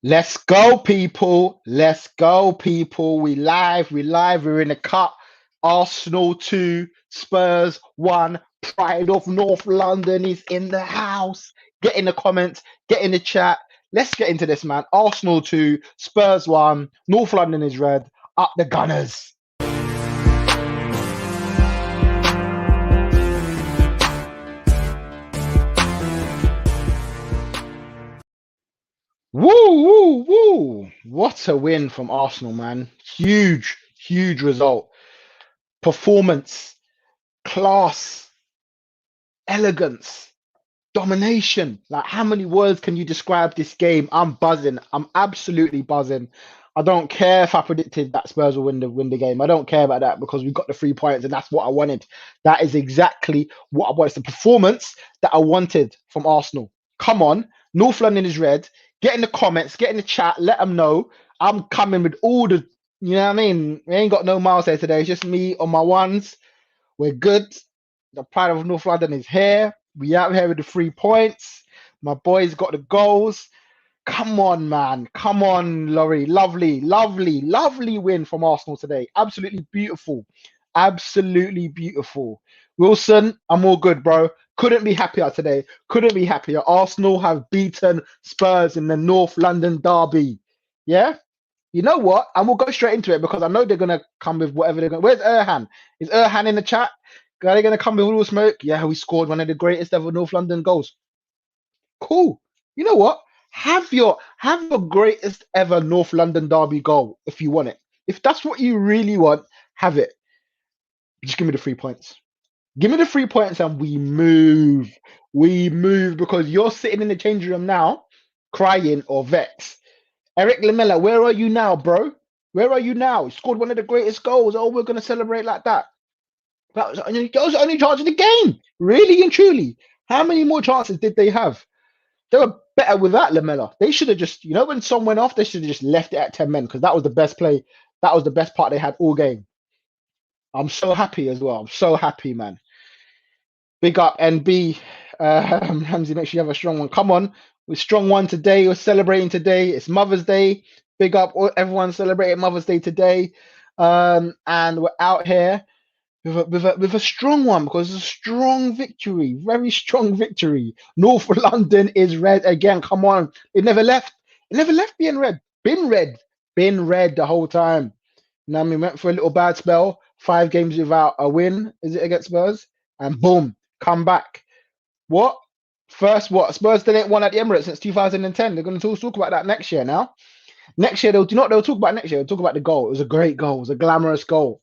Let's go, people. Let's go, people. We live. We live. We're in the cup. Arsenal 2, Spurs 1. Pride of North London is in the house. Get in the comments. Get in the chat. Let's get into this, man. Arsenal 2, Spurs 1. North London is red. Up the Gunners. Woo, woo, woo. What a win from Arsenal, man. Huge, huge result. Performance, class, elegance, domination. Like, how many words can you describe this game? I'm buzzing. I'm absolutely buzzing. I don't care if I predicted that Spurs will win the game. I don't care about that because we got the 3 points and that's what I wanted. That is exactly what I wanted. It's the performance that I wanted from Arsenal. Come on, North London is red. Get in the comments, get in the chat, let them know. I'm coming with all the, you know what I mean? We ain't got no miles here today. It's just me on my ones. We're good. The pride of North London is here. We out here with the 3 points. My boys got the goals. Come on, man. Come on, Laurie. Lovely, lovely, lovely win from Arsenal today. Absolutely beautiful. Absolutely beautiful. Wilson, I'm all good, bro. Couldn't be happier today. Couldn't be happier. Arsenal have beaten Spurs in the North London derby. Yeah? You know what? And we'll go straight into it because I know they're gonna come with whatever they're gonna. Where's Erhan? Is Erhan in the chat? Are they gonna come with all the smoke? Yeah, we scored one of the greatest ever North London goals. Cool. You know what? Have your greatest ever North London derby goal if you want it. If that's what you really want, have it. Just give me the 3 points. Give me the 3 points and we move. We move because you're sitting in the changing room now, crying or vexed. Eric Lamella, where are you now, bro? Where are you now? He scored one of the greatest goals. Oh, we're gonna celebrate like that. That was the only chance of the game. Really and truly. How many more chances did they have? They were better with that, Lamella. They should have just, when Son went off, they should have just left it at 10 men because that was the best play. That was the best part they had all game. I'm so happy as well. I'm so happy, man. Big up NB. Ramsey, make sure you have a strong one. Come on. We're strong one today. We're celebrating today. It's Mother's Day. Big up everyone celebrating Mother's Day today. And we're out here with a strong one because it's a strong victory, very strong victory. North London is red again. Come on, it never left. It never left being red. Been red the whole time. Now we went for a little bad spell. 5 games without a win. Is it against Spurs? And boom, come back. What? First, what? Spurs didn't won at the Emirates since 2010. They're going to talk about that next year now. Next year, they'll talk about next year. They'll talk about the goal. It was a great goal. It was a glamorous goal.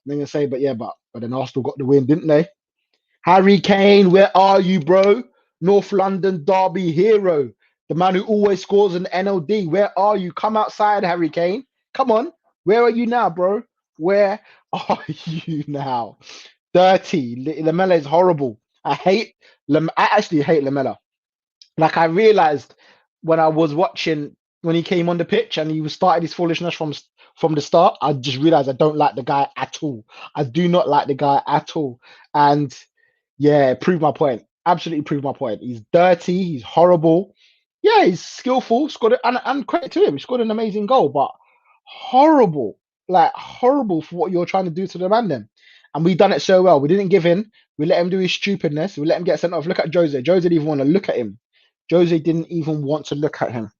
They're gonna say, but then Arsenal got the win, didn't they? Harry Kane, where are you, bro? North London derby hero, the man who always scores an NLD. Where are you? Come outside, Harry Kane. Come on. Where are you now, bro? Where are you now? Dirty. Lamella is horrible. I actually hate Lamella. Like, I realized when I was watching when he came on the pitch and he was started his foolishness from the start. I just realized I don't like the guy at all. I do not like the guy at all. And yeah, prove my point. Absolutely prove my point. He's dirty. He's horrible. Yeah, he's skillful. Scored it, and credit to him. He scored an amazing goal, but horrible, like horrible for what you're trying to do to the man. Then, and we done it so well. We didn't give in. We let him do his stupidness. We let him get sent off. Look at Jose. Jose didn't even want to look at him. Jose didn't even want to look at him.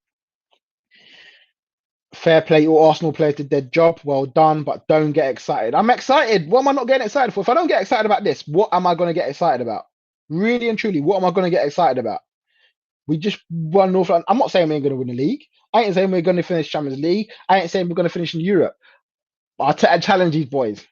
Fair play, all Arsenal players did their job. Well done, but don't get excited. I'm excited. What am I not getting excited for? If I don't get excited about this, what am I going to get excited about? Really and truly, what am I going to get excited about? We just won North London. I'm not saying we're going to win the league. I ain't saying we're going to finish Champions League. I ain't saying we're going to finish in Europe. But I challenge these boys.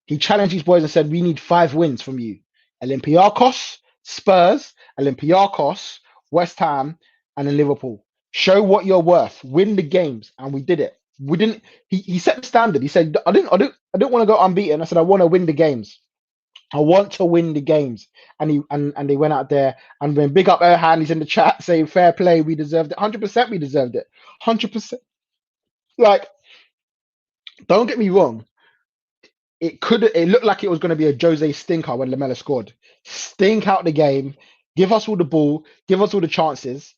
He challenged these boys and said, we need 5 wins from you. Olympiacos, Spurs, Olympiacos, West Ham, and then Liverpool. Show what you're worth. Win the games, and we did it. We didn't. He set the standard. He said, I don't want to go unbeaten. I said, I want to win the games. I want to win the games. And they went out there and when big up Erhan, he's in the chat saying fair play, we deserved it. 100% we deserved it. 100%. Like, don't get me wrong. It looked like it was going to be a Jose stinker when Lamella scored. Stink out the game, give us all the ball, give us all the chances.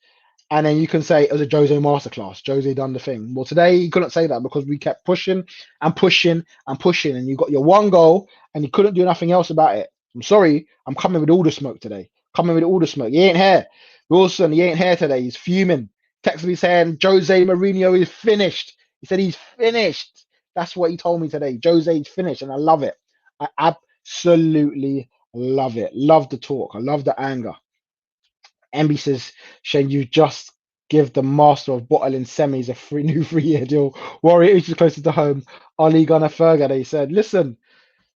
And then you can say it was a Jose masterclass. Jose done the thing. Well, today you couldn't say that because we kept pushing and pushing and pushing, and you got your one goal and you couldn't do nothing else about it. I'm sorry, I'm coming with all the smoke today. Coming with all the smoke. He ain't here. Wilson, he ain't here today. He's fuming. Text me saying Jose Mourinho is finished. He said he's finished. That's what he told me today. Jose's finished, and I love it. I absolutely love it. Love the talk. I love the anger. Emby says, Shane, you just give the master of bottling semis a new 3 year deal. Warrior is closer to home. Oli Gunnar Ferger, they said, listen,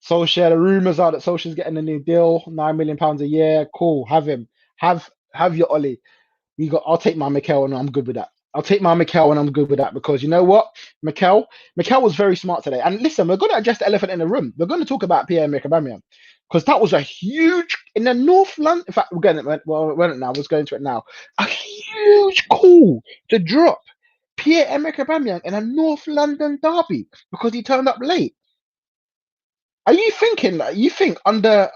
Solskjaer, the rumours are that Solskjaer's getting a new deal, £9 million a year. Cool, have him. Have your Oli. I'll take my Mikel and I'm good with that. I'll take my Mikel and I'm good with that because you know what? Mikel was very smart today. And listen, we're going to address the elephant in the room. We're going to talk about Pierre-Emerick Aubameyang because that was a huge in the North London. In fact, we're going to we're now. Let's go into it now. A huge call to drop Pierre-Emerick Aubameyang in a North London derby because he turned up late. Are you thinking that you think under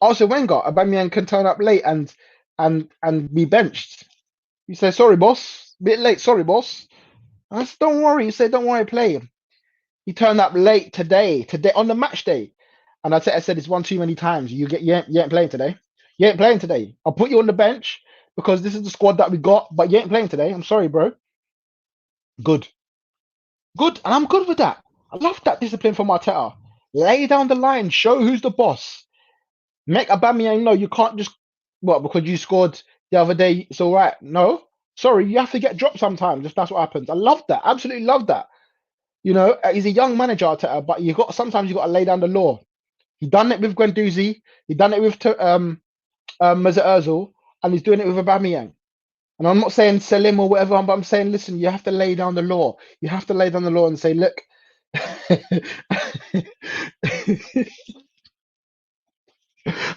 Arsene Wenger, Aubameyang can turn up late and be benched? You say, sorry, boss. Bit late, sorry, boss. I said, don't worry. You say, don't worry, play. He turned up late today on the match day. And I said it's one too many times. You ain't playing today. You ain't playing today. I'll put you on the bench because this is the squad that we got, but you ain't playing today. I'm sorry, bro. Good. Good. And I'm good with that. I love that discipline from Arteta. Lay down the line, show who's the boss. Make Aubameyang know you can't just because you scored the other day, it's all right. No, sorry, you have to get dropped sometimes if that's what happens. I love that, absolutely love that. You know, he's a young manager, Arteta, but sometimes you got to lay down the law. He done it with Guendouzi, he done it with Mesut Ozil, and he's doing it with Aubameyang. And I'm not saying sell him or whatever, but I'm saying, listen, you have to lay down the law. You have to lay down the law and say, look.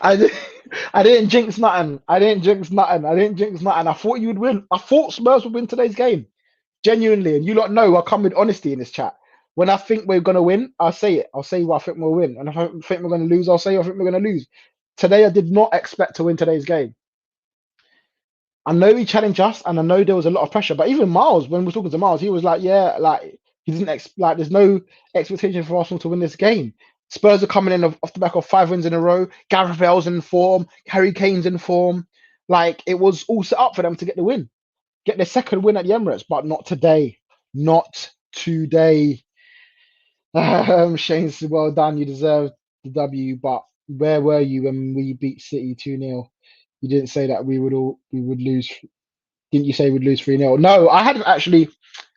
I, I didn't jinx nothing. I didn't jinx nothing. I didn't jinx nothing. I thought you would win. I thought Spurs would win today's game. Genuinely. And you lot know I come with honesty in this chat. When I think we're going to win, I'll say it. I'll say what I think we'll win. And if I think we're going to lose, I'll say I think we're going to lose. Today, I did not expect to win today's game. I know he challenged us, and I know there was a lot of pressure. But even Miles, when we were talking to Miles, he was like, "Yeah, like he didn't like. There's no expectation for Arsenal to win this game. Spurs are coming in off the back of 5 wins in a row. Gareth Bale's in form. Harry Kane's in form. Like it was all set up for them to get the win, get their second win at the Emirates, but not today. Not today. Shane said, well done. You deserve the W, but where were you when we beat City 2-0? You didn't say that we would lose. Didn't you say we'd lose 3-0? No, I hadn't actually.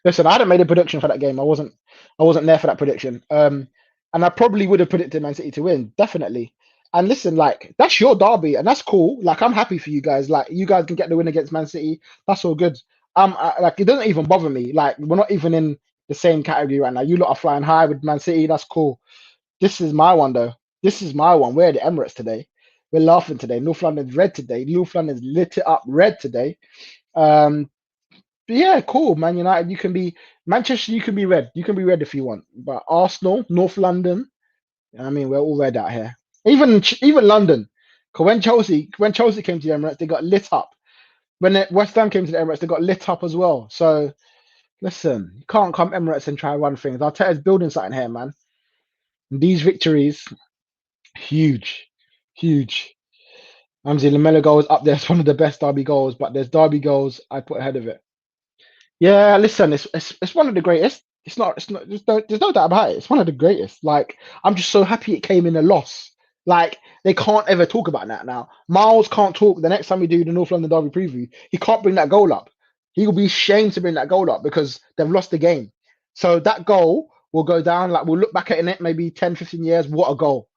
Listen, I hadn't made a prediction for that game. I wasn't there for that prediction. And I probably would have predicted Man City to win, definitely. And listen, like that's your derby, and that's cool. Like I'm happy for you guys. Like you guys can get the win against Man City. That's all good. Like it doesn't even bother me. Like we're not even in the same category right now. You lot are flying high with Man City. That's cool. This is my one though. This is my one. We're at the Emirates today. We're laughing today. North London's red today. North London's lit it up red today. But yeah, cool. Man United, you can be Manchester. You can be red. You can be red if you want. But Arsenal, North London. I mean, we're all red out here. Even London. Because when Chelsea came to the Emirates, they got lit up. When West Ham came to the Emirates, they got lit up as well. So listen, you can't come Emirates and try and run things. Arteta's building something here, man. And these victories, huge, huge. Ramsey Lamella goal is up there. It's one of the best derby goals, but there's derby goals I put ahead of it. Yeah, listen, it's one of the greatest. It's not there's no doubt about it. It's one of the greatest. Like I'm just so happy it came in a loss. Like they can't ever talk about that now. Miles can't talk the next time we do the North London Derby preview. He can't bring that goal up. He will be ashamed to bring that goal up because they've lost the game. So that goal will go down. Like we'll look back at it maybe 10, 15 years. What a goal.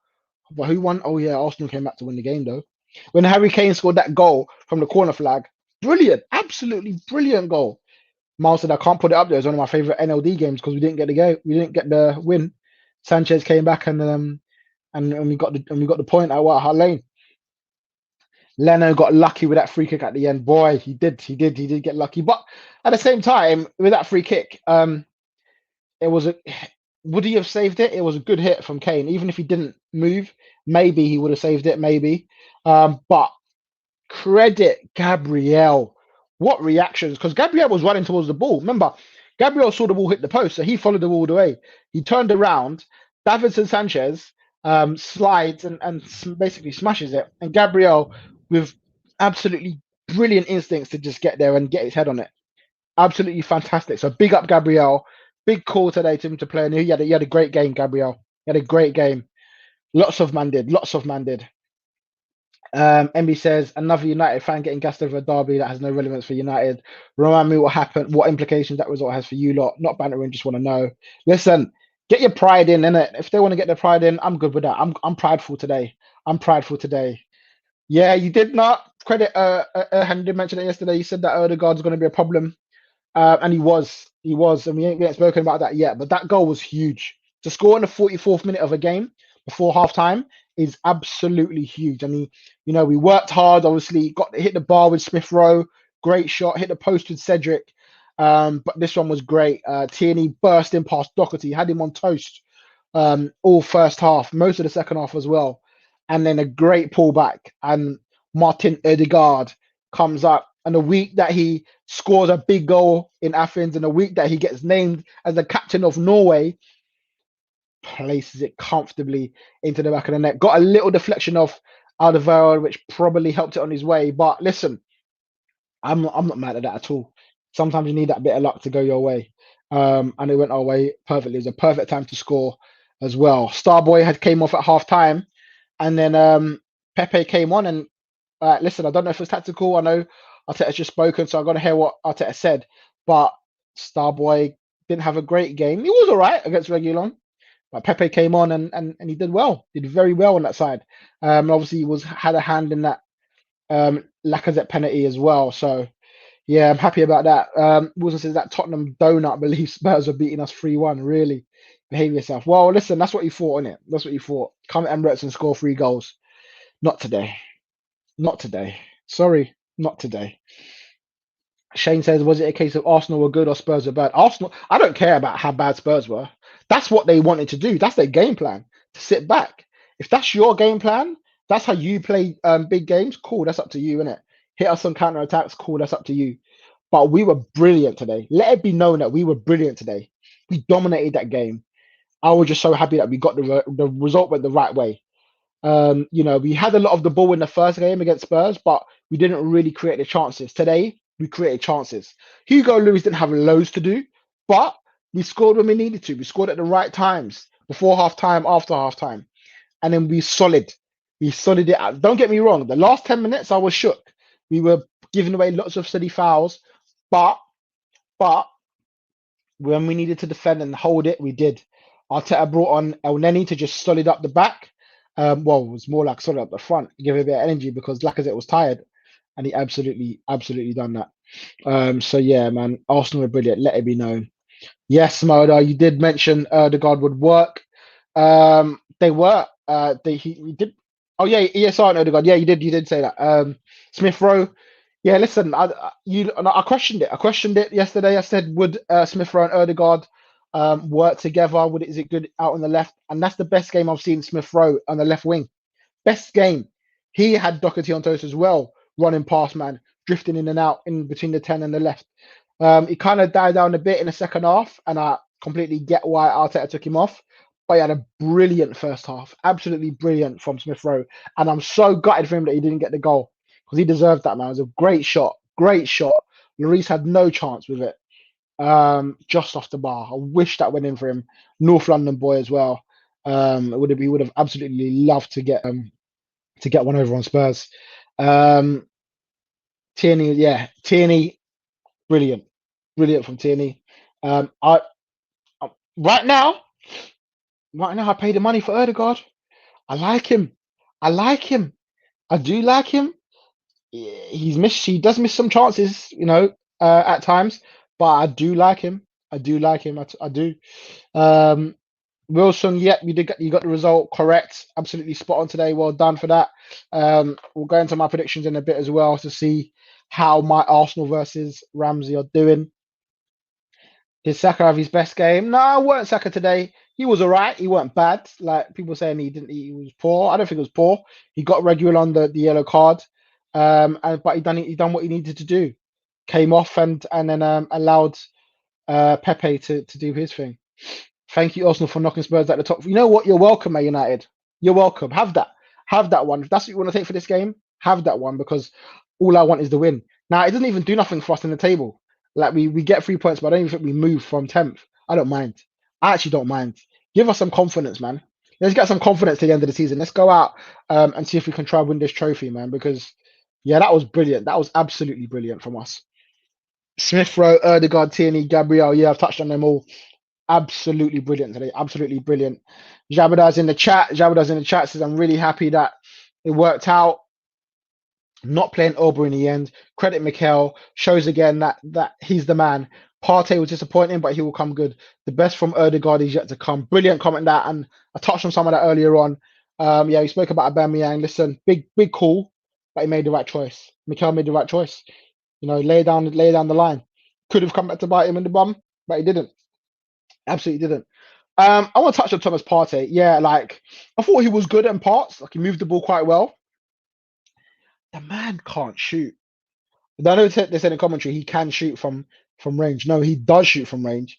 But who won? Oh yeah, Arsenal came back to win the game though. When Harry Kane scored that goal from the corner flag, brilliant, absolutely brilliant goal. Miles said I can't put it up there. It's one of my favorite NLD games because we didn't get the game. We didn't get the win. Sanchez came back and we got the point at White Hart Lane. Leno got lucky with that free kick at the end. Boy, he did get lucky. But at the same time, with that free kick, it was a. Would he have saved it? It was a good hit from Kane. Even if he didn't move, maybe he would have saved it. Maybe. But credit Gabriel. What reactions? Because Gabriel was running towards the ball. Remember, Gabriel saw the ball hit the post, so he followed the ball all the way. He turned around. Davinson Sanchez slides and basically smashes it. And Gabriel, with absolutely brilliant instincts to just get there and get his head on it. Absolutely fantastic. So big up Gabriel. Big call today to him to play. And he had a great game, Gabriel. He had a great game. Lots of man did. Lots of man did. MB says another United fan getting gassed over a derby that has no relevance for United. Remind me what happened, what implications that result has for you lot. Not bantering, just want to know. Listen, get your pride in, innit? If they want to get their pride in, I'm good with that. I'm prideful today. I'm prideful today. Yeah, you did not credit. Henry did mention it yesterday. You said that Odegaard's going to be a problem. And he was, and we ain't spoken about that yet. But that goal was huge. To score in the 44th minute of a game before halftime is absolutely huge. I mean, we worked hard. Obviously, got hit the bar with Smith-Rowe, great shot. Hit the post with Cedric, but this one was great. Tierney burst in past Doherty, had him on toast all first half, most of the second half as well, and then a great pullback. And Martin Odegaard comes up. And a week that he scores a big goal in Athens, and a week that he gets named as the captain of Norway, places it comfortably into the back of the net. Got a little deflection off Alderweireld, which probably helped it on his way. But listen, I'm not mad at that at all. Sometimes you need that bit of luck to go your way. And it went our way perfectly. It was a perfect time to score as well. Starboy had came off at half time, and then Pepe came on. And listen, I don't know if it's tactical. I know Arteta's just spoken, so I'm gonna hear what Arteta said. But Starboy didn't have a great game. He was all right against Reguilon, but Pepe came on and he did well. Did very well on that side. Obviously, he had a hand in that Lacazette penalty as well. So yeah, I'm happy about that. Wilson says that Tottenham donut believe Spurs are beating us 3-1. Really, behave yourself. Well, listen, that's what you thought, innit? That's what you thought. Come at Emirates and score 3 goals. Not today. Not today. Sorry, not today. Shane says, was it a case of Arsenal were good or Spurs were bad? Arsenal, I don't care about how bad Spurs were. That's what they wanted to do. That's their game plan, to sit back. If that's your game plan, that's how you play big games, cool, that's up to you, innit? Hit us on counter attacks, cool, that's up to you. But we were brilliant today. Let it be known that we were brilliant today. We dominated that game. I was just so happy that we got the result went the right way. We had a lot of the ball in the first game against Spurs, but we didn't really create the chances. Today, we created chances. Hugo Lloris didn't have loads to do, but we scored when we needed to. We scored at the right times, before half time, after half time, and then we solid. We solid it out. Don't get me wrong. The last 10 minutes, I was shook. We were giving away lots of silly fouls, but when we needed to defend and hold it, we did. Arteta brought on El Neni to just solid up the back. It was more like solid up the front, give it a bit of energy because Lacazette was tired, and he absolutely done that. So yeah, man, Arsenal were brilliant. Let it be known. Yes, Moda, you did mention the guard would work. They were. He did. Oh yeah, ESR and Odegaard. Yeah, you did say that. Smith Rowe. Yeah, listen, I questioned it. I questioned it yesterday. I said, would Smith Rowe and Odegaard work together? Is it good out on the left? And that's the best game I've seen Smith Rowe on the left wing. Best game. He had Doherty on toast as well, running past man, drifting in and out in between the 10 and the left. He kind of died down a bit in the second half, and I completely get why Arteta took him off. But he had a brilliant first half, absolutely brilliant from Smith Rowe. And I'm so gutted for him that he didn't get the goal because he deserved that, man. It was a great shot, great shot. Lloris had no chance with it, just off the bar. I wish that went in for him. North London boy as well. He would have absolutely loved to get one over on Spurs. Tierney, brilliant from Tierney. I right now, I pay the money for Odegaard. I like him. I do like him. He does miss some chances, at times, but I do like him. I do. Wilson, yeah, you got the result correct. Absolutely spot on today. Well done for that. We'll go into my predictions in a bit as well to see how my Arsenal versus Ramsey are doing. Did Saka have his best game? No, weren't Saka today. He was all right. He weren't bad. Like people saying he was poor. I don't think it was poor. He got regular on the yellow card. But he done what he needed to do. came off and then allowed Pepe to do his thing. Thank you, Arsenal, for knocking Spurs at the top. You know what? You're welcome, Man United. You're welcome. Have that. Have that one. If that's what you want to take for this game, have that one because all I want is the win. Now, it doesn't even do nothing for us in the table. Like we get 3 points, but I don't even think we move from 10th. I don't mind. I actually don't mind. Give us some confidence, man. Let's get some confidence to the end of the season. Let's go out and see if we can try and win this trophy, man. Because yeah, that was brilliant. That was absolutely brilliant from us. Smith-Rowe, Erdegaard, Tierney, Gabriel. Yeah, I've touched on them all. Absolutely brilliant today. Absolutely brilliant. Jabada's in the chat. Jabada's in the chat says, I'm really happy that it worked out. Not playing Ober in the end. Credit Mikel. Shows again that he's the man. Partey was disappointing, but he will come good. The best from Erdegaard is yet to come. Brilliant comment that, and I touched on some of that earlier on. Yeah, he spoke about Aubameyang. Listen, big call, but he made the right choice. Mikel made the right choice. You know, lay down the line. Could have come back to bite him in the bum, but he didn't. Absolutely didn't. I want to touch on Thomas Partey. Yeah, like I thought he was good in parts. Like he moved the ball quite well. The man can't shoot. I know they said in commentary he can shoot from range. No, he does shoot from range.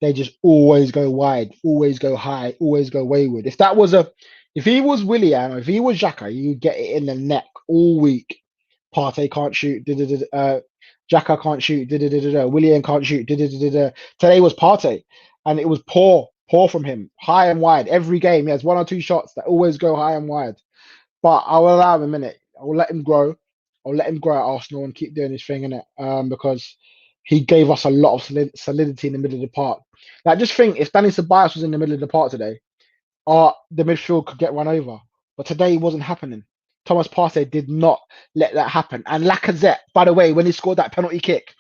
They just always go wide, always go high, always go wayward. If he was Willian or if he was Xhaka, you get it in the neck all week. Partey can't shoot. Xhaka can't shoot. Willian can't shoot. Today was Partey, and it was poor from him, high and wide. Every game he has one or two shots that always go high and wide. But I'll allow him a minute. I will let him grow. I'll let him grow at Arsenal and keep doing his thing in it. Because he gave us a lot of solidity in the middle of the park. Like just think, if Danny Ceballos was in the middle of the park today, the midfield could get run over. But today it wasn't happening. Thomas Partey did not let that happen. And Lacazette, by the way, when he scored that penalty kick,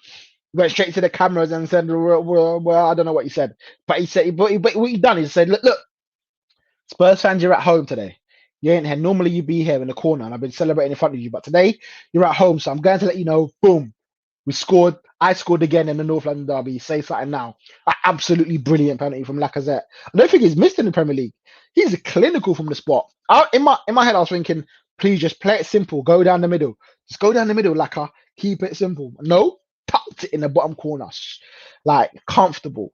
went straight to the cameras and said, well, I don't know what he said. But he said, but what he done is said, look, Spurs fans, you're at home today. You ain't here. Normally you'd be here in the corner and I've been celebrating in front of you. But today you're at home. So I'm going to let you know, boom, we scored. I scored again in the North London derby. Say something now. An absolutely brilliant penalty from Lacazette. I don't think he's missed in the Premier League. He's clinical from the spot. In my head, I was thinking, please just play it simple. Go down the middle. Just go down the middle, Lacazette. Keep it simple. No, tucked it in the bottom corner. Like comfortable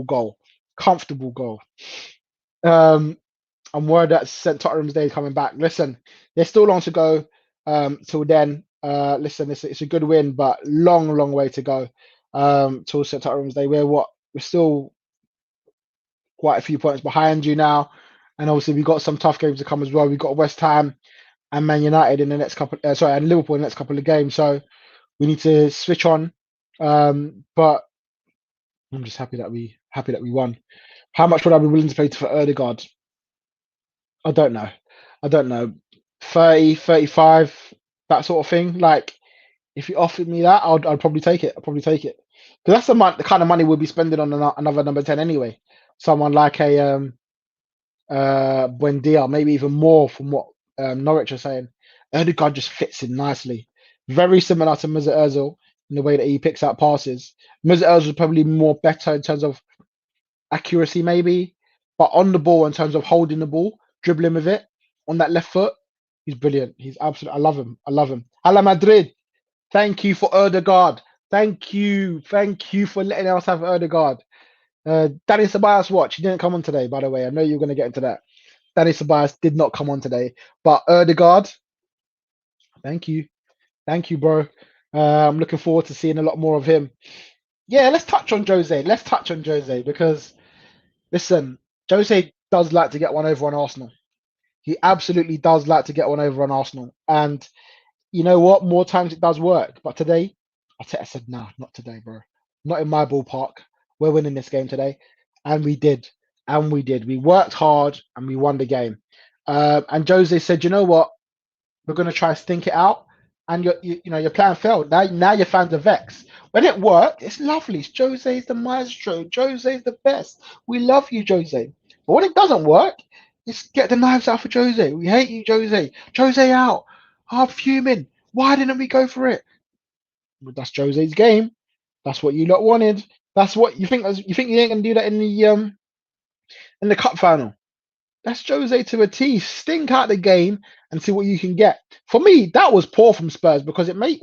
goal. Comfortable goal. I'm worried that St. Tottenham's Day is coming back. Listen, there's still long to go till then. Listen, it's a good win, but long way to go till St. Tottenham's Day. We're still quite a few points behind you now, and obviously we've got some tough games to come as well. We've got West Ham and Man United in the next couple. And Liverpool in the next couple of games. So we need to switch on. But I'm just happy that we won. How much would I be willing to pay for Erdegaard? I don't know. 30, 35, that sort of thing. Like, if you offered me that, I'd probably take it. Because that's the kind of money we'll be spending on another number 10 anyway. Someone like a Buendia, maybe even more from what Norwich are saying. Erdegaard just fits in nicely. Very similar to Mesut Ozil in the way that he picks out passes. Mesut Ozil is probably more better in terms of accuracy, maybe, but on the ball in terms of holding the ball, dribbling with it on that left foot, he's brilliant. He's absolutely. I love him. Hala Madrid. Thank you for Erdegaard. Thank you for letting us have Erdegaard. Danny Ceballos watch. He didn't come on today, by the way. I know you're going to get into that. Danny Ceballos did not come on today, but Erdegaard. Thank you, bro. I'm looking forward to seeing a lot more of him. Yeah, let's touch on Jose. Because listen, Jose does like to get one over on Arsenal. He absolutely does like to get one over on Arsenal. And you know what? More times it does work. But today, I said, nah, not today, bro. Not in my ballpark. We're winning this game today. And we did. We worked hard and we won the game. And Jose said, you know what? We're going to try to stink it out. And your plan failed. Now your fans are vexed. When it worked, it's lovely. Jose's the maestro. Jose's the best. We love you, Jose. But when it doesn't work, just get the knives out for Jose. We hate you, Jose. Jose out. I'm fuming. Why didn't we go for it? But that's Jose's game. That's what you lot wanted. That's what you think. You think you ain't gonna do that in the cup final? That's Jose to a T. Stink out the game and see what you can get. For me, that was poor from Spurs because it made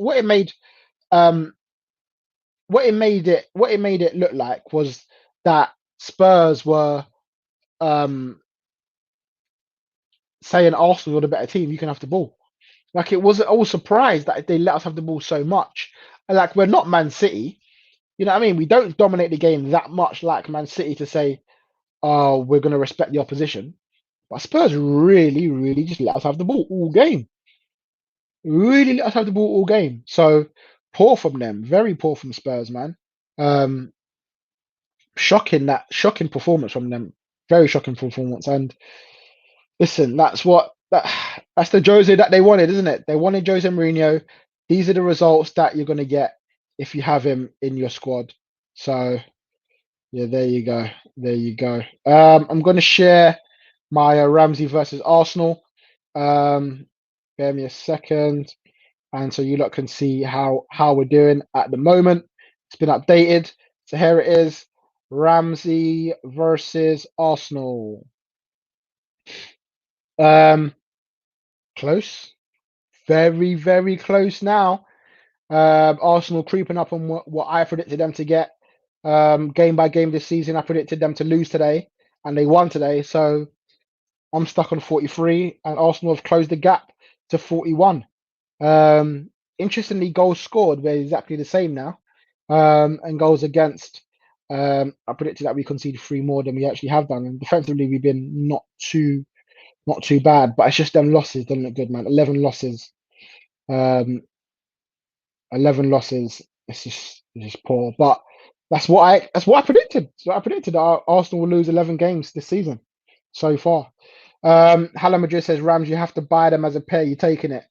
what it made it look like was that Spurs were um saying Arsenal were the better team. You can have the ball. Like it wasn't. I was surprised that they let us have the ball so much. And like we're not Man City. You know what I mean? We don't dominate the game that much like Man City to say, oh, we're going to respect the opposition. But Spurs really, really just let us have the ball all game. Really let us have the ball all game. So poor from them. Very poor from Spurs, man. Um, shocking performance from them. Very shocking performance. And listen, that's the Jose that they wanted, isn't it? They wanted Jose Mourinho. These are the results that you're going to get if you have him in your squad. So yeah, there you go. There you go. I'm going to share my Ramsey versus Arsenal. Bear me a second, and so you lot can see how we're doing at the moment. It's been updated, so here it is: Ramsey versus Arsenal. Um, Close, very very close now. Arsenal creeping up on what I predicted them to get. Game by game this season, I predicted them to lose today, and they won today. So I'm stuck on 43, and Arsenal have closed the gap to 41. Interestingly, goals scored, we're exactly the same now. And goals against, I predicted that we conceded three more than we actually have done. And defensively, we've been not too bad, but it's just them losses don't look good, man. 11 losses. Um, 11 losses. It's just poor. But that's what I predicted. So I predicted that Arsenal will lose 11 games this season so far. Hala Madrid says, Rams, you have to buy them as a pair. You taking it?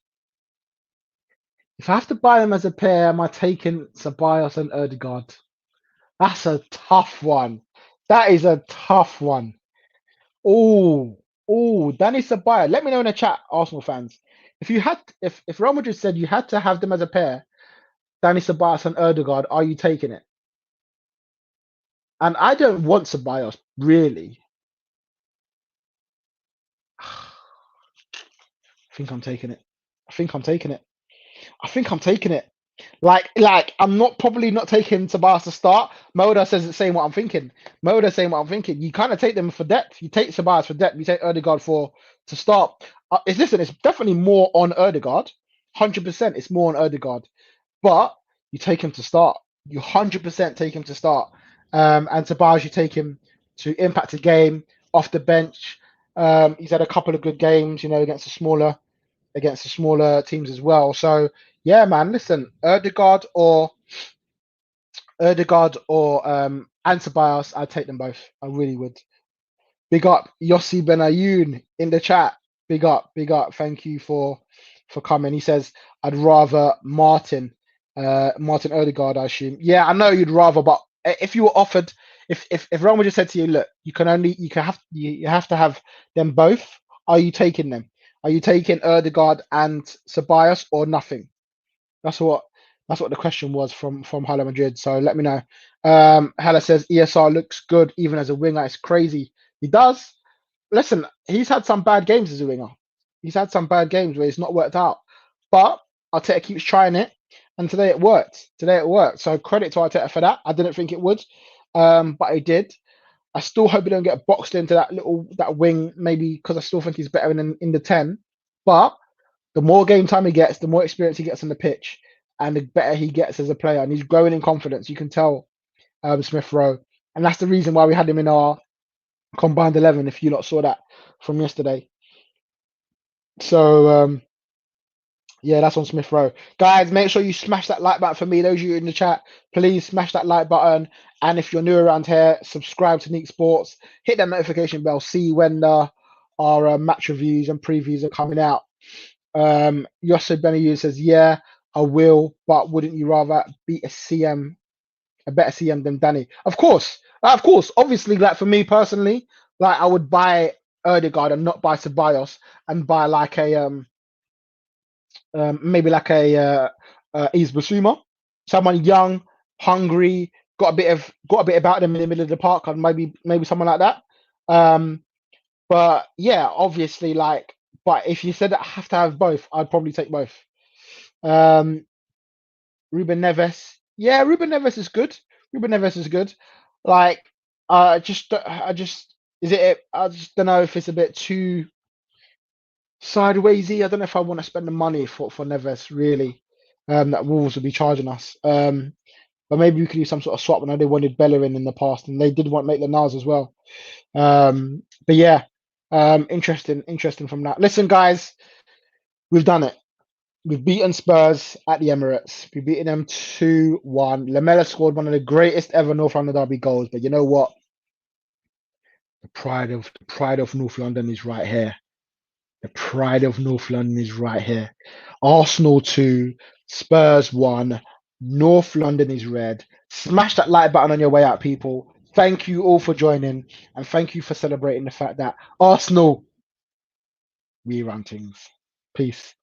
If I have to buy them as a pair, am I taking Ceballos and Erdegaard? That's a tough one. That is a tough one. Oh, Danny Ceballos. Let me know in the chat, Arsenal fans. If Real Madrid said you had to have them as a pair, Danny Ceballos and Erdegaard, are you taking it? And I don't want Ceballos, really. I think I'm taking it. I think I'm taking it. I think I'm taking it. Like I'm not probably not taking Tobias to start. Moda says the same what I'm thinking. Moda saying what I'm thinking. You kind of take them for depth. You take Tobias for depth. You take Erdegaard for to start. It's definitely more on Erdegaard. 100%. It's more on Erdegaard. But you take him to start. You 100% take him to start. And Tobias, you take him to impact the game off the bench. He's had a couple of good games, against the smaller teams as well. So yeah, man, listen, Erdegaard or Antibios, I'd take them both. I really would. Big up Yossi Benayoun in the chat. Big up, big up. Thank you for coming. He says I'd rather Martin Odegaard, I assume. Yeah, I know you'd rather, but if you were offered, if Real Madrid said to you, look, you have to have them both. Are you taking them? Are you taking Erdegaard and Ceballos or nothing? That's what the question was from Hala Madrid. So let me know. Hala says ESR looks good even as a winger. It's crazy. He does. Listen, he's had some bad games as a winger. He's had some bad games where it's not worked out. But Arteta keeps trying it, and today it worked. Today it worked. So credit to Arteta for that. I didn't think it would, but it did. I still hope he don't get boxed into that wing, maybe because I still think he's better in the 10. But the more game time he gets, the more experience he gets on the pitch, and the better he gets as a player. And he's growing in confidence. You can tell Smith-Rowe. And that's the reason why we had him in our combined 11, if you lot saw that from yesterday. So, yeah, that's on Smith-Rowe. Guys, make sure you smash that like button for me. Those of you in the chat, please smash that like button. And if you're new around here, subscribe to Neeks Sports. Hit that notification bell. See when our match reviews and previews are coming out. Yosso Benayoun says, yeah, I will, but wouldn't you rather beat a better CM than Danny? Of course. Obviously, like for me personally, like I would buy Erdegaard and not buy Ceballos and buy like a maybe like a Yves Bissouma, someone young, hungry, got a bit about them in the middle of the park, and maybe someone like that. But yeah, obviously, but if you said that I have to have both, I'd probably take both. Ruben Neves, Yeah, Ruben Neves is good. Ruben Neves is good. Like, I just, is it? I just don't know if it's a bit too sidewaysy. I don't know if I want to spend the money for Neves really. That Wolves will be charging us. But maybe we could do some sort of swap. I know they wanted Bellerin in the past, and they did want Maitland-Niles as well. But yeah, interesting from that. Listen, guys, we've done it. We've beaten Spurs at the Emirates. We've beaten them 2-1. Lamela scored one of the greatest ever North London derby goals. But you know what? The pride of North London is right here. The pride of North London is right here. Arsenal 2, Spurs 1, North London is red. Smash that like button on your way out, people. Thank you all for joining, and thank you for celebrating the fact that Arsenal, we run things. Peace.